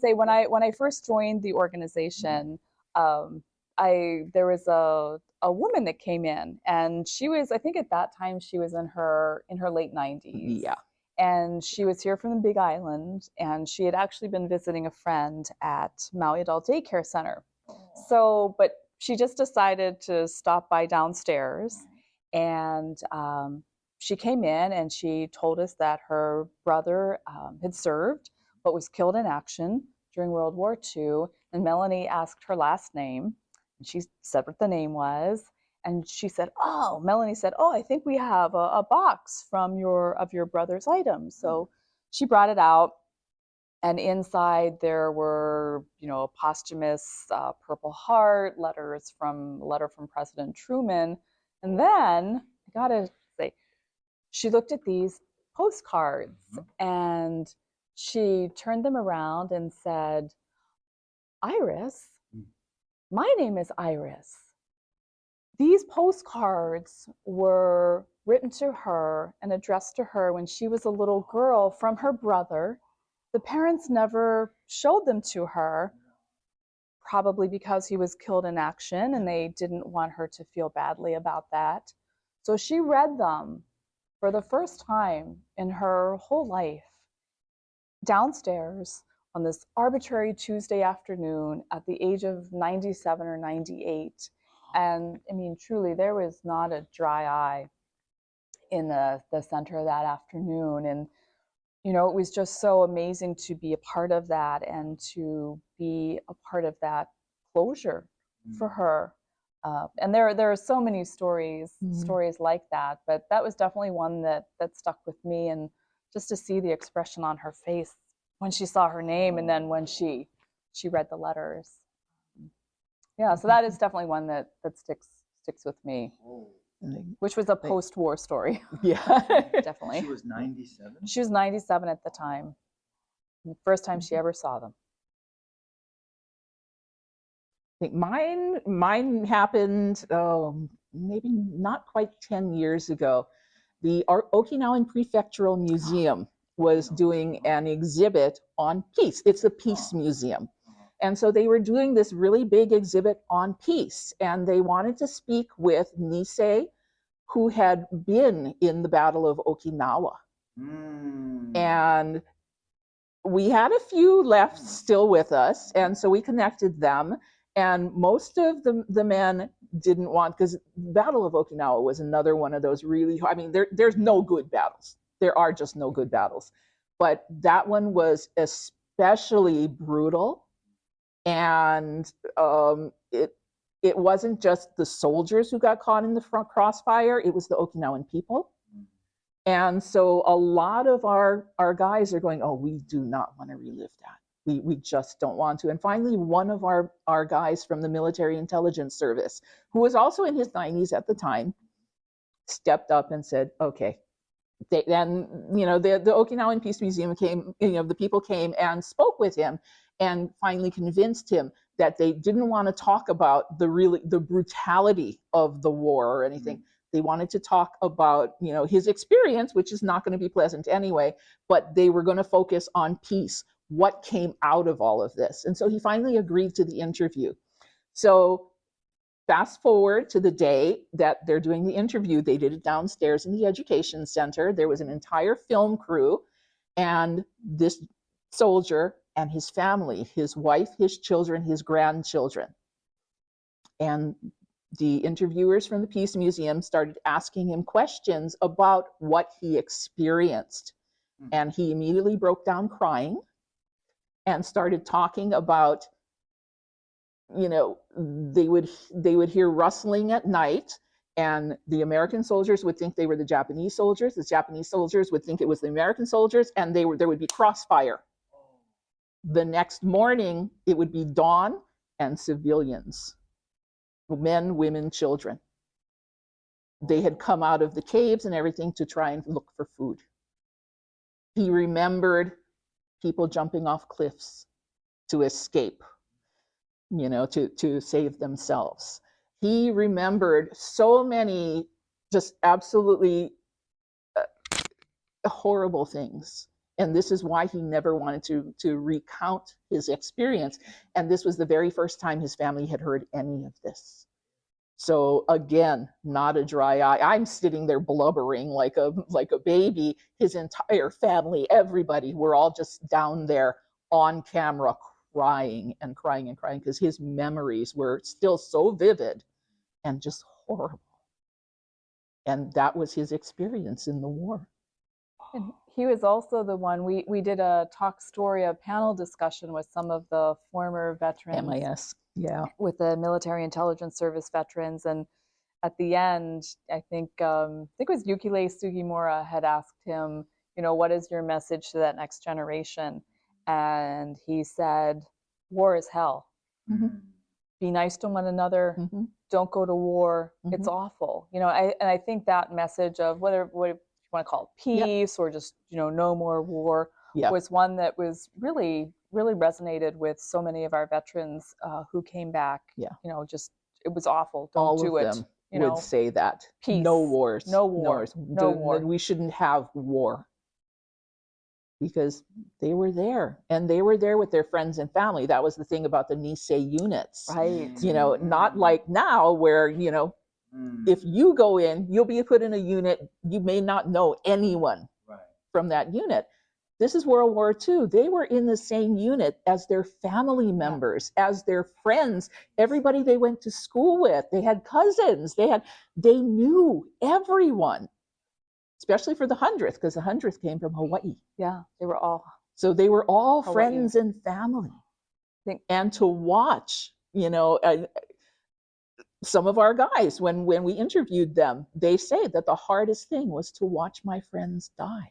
say when I first joined the organization, there was a woman that came in, and she was, I think at that time she was in her late 90s. Yeah. And she was here from the Big Island, and she had actually been visiting a friend at Maui Adult Daycare Center. So, but she just decided to stop by downstairs, and she came in and she told us that her brother had served but was killed in action during World War II. And Melanie asked her last name, and she said what the name was. And she said, Melanie said, I think we have a box from your brother's items. So she brought it out, and inside there were, a posthumous Purple Heart, letter from President Truman. And then, I gotta say, she looked at these postcards and she turned them around and said, Iris, my name is Iris. These postcards were written to her and addressed to her when she was a little girl from her brother. The parents never showed them to her, probably because he was killed in action and they didn't want her to feel badly about that. So she read them for the first time in her whole life downstairs on this arbitrary Tuesday afternoon at the age of 97 or 98. And I mean, truly, there was not a dry eye in the center of that afternoon. And, it was just so amazing to be a part of that and to be a part of that closure for her. And there are so many stories like that, but that was definitely one that stuck with me. And just to see the expression on her face when she saw her name and then when she read the letters. Yeah, so that is definitely one that sticks with me, which was a post-war story. Yeah, definitely. She was 97? She was 97 at the time. The first time she ever saw them. I think mine happened maybe not quite 10 years ago. The Okinawan Prefectural Museum was doing an exhibit on peace. It's a peace museum. And so they were doing this really big exhibit on peace, and they wanted to speak with Nisei, who had been in the Battle of Okinawa. And we had a few left still with us, and so we connected them. And most of the men didn't want, because the Battle of Okinawa was another one of those really, there's no good battles. There are just no good battles. But that one was especially brutal. And it wasn't just the soldiers who got caught in the front crossfire, it was the Okinawan people. And so a lot of our guys are going, we do not want to relive that. We just don't want to. And finally, one of our guys from the Military Intelligence Service, who was also in his 90s at the time, stepped up and said, okay. Then, the Okinawan Peace Museum came, the people came and spoke with him and finally convinced him that they didn't want to talk about the brutality of the war or anything. They wanted to talk about, his experience, which is not going to be pleasant anyway, but they were going to focus on peace. What came out of all of this? And so he finally agreed to the interview. So fast forward to the day that they're doing the interview, they did it downstairs in the education center. There was an entire film crew, and this soldier and his family, his wife, his children, his grandchildren. And the interviewers from the Peace Museum started asking him questions about what he experienced. And he immediately broke down crying and started talking about, they would hear rustling at night, and the American soldiers would think they were the Japanese soldiers. The Japanese soldiers would think it was the American soldiers, and there would be crossfire. The next morning, it would be dawn and civilians, men, women, children. They had come out of the caves and everything to try and look for food. He remembered people jumping off cliffs to escape, to save themselves. He remembered so many just absolutely horrible things. And this is why he never wanted to recount his experience. And this was the very first time his family had heard any of this. So again, not a dry eye. I'm sitting there blubbering like a baby. His entire family, everybody, we're all just down there on camera crying and crying and crying because his memories were still so vivid and just horrible. And that was his experience in the war. And he was also the one, we did a talk story, a panel discussion with some of the former veterans. MIS, yeah. With the Military Intelligence Service veterans. And at the end, I think it was Yukile Sugimura had asked him, what is your message to that next generation? And he said, war is hell. Mm-hmm. Be nice to one another. Mm-hmm. Don't go to war. Mm-hmm. It's awful. And I think that message of what you want to call it, peace, or just, no more war, was one that was really, really resonated with so many of our veterans who came back. Just, it was awful. Don't All do of it. them would say that. Peace. No wars. No war. No war. We shouldn't have war. Because they were there, and they were there with their friends and family. That was the thing about the Nisei units. Right. Not like now where, if you go in, you'll be put in a unit, you may not know anyone from that unit. This is World War II. They were in the same unit as their family members, as their friends, everybody they went to school with. They had cousins. They knew everyone. Especially for the 100th, because the 100th came from Hawaii. Yeah, they were all. So they were all Hawaii. Friends and family. And to watch, some of our guys, when we interviewed them, they say that the hardest thing was to watch my friends die.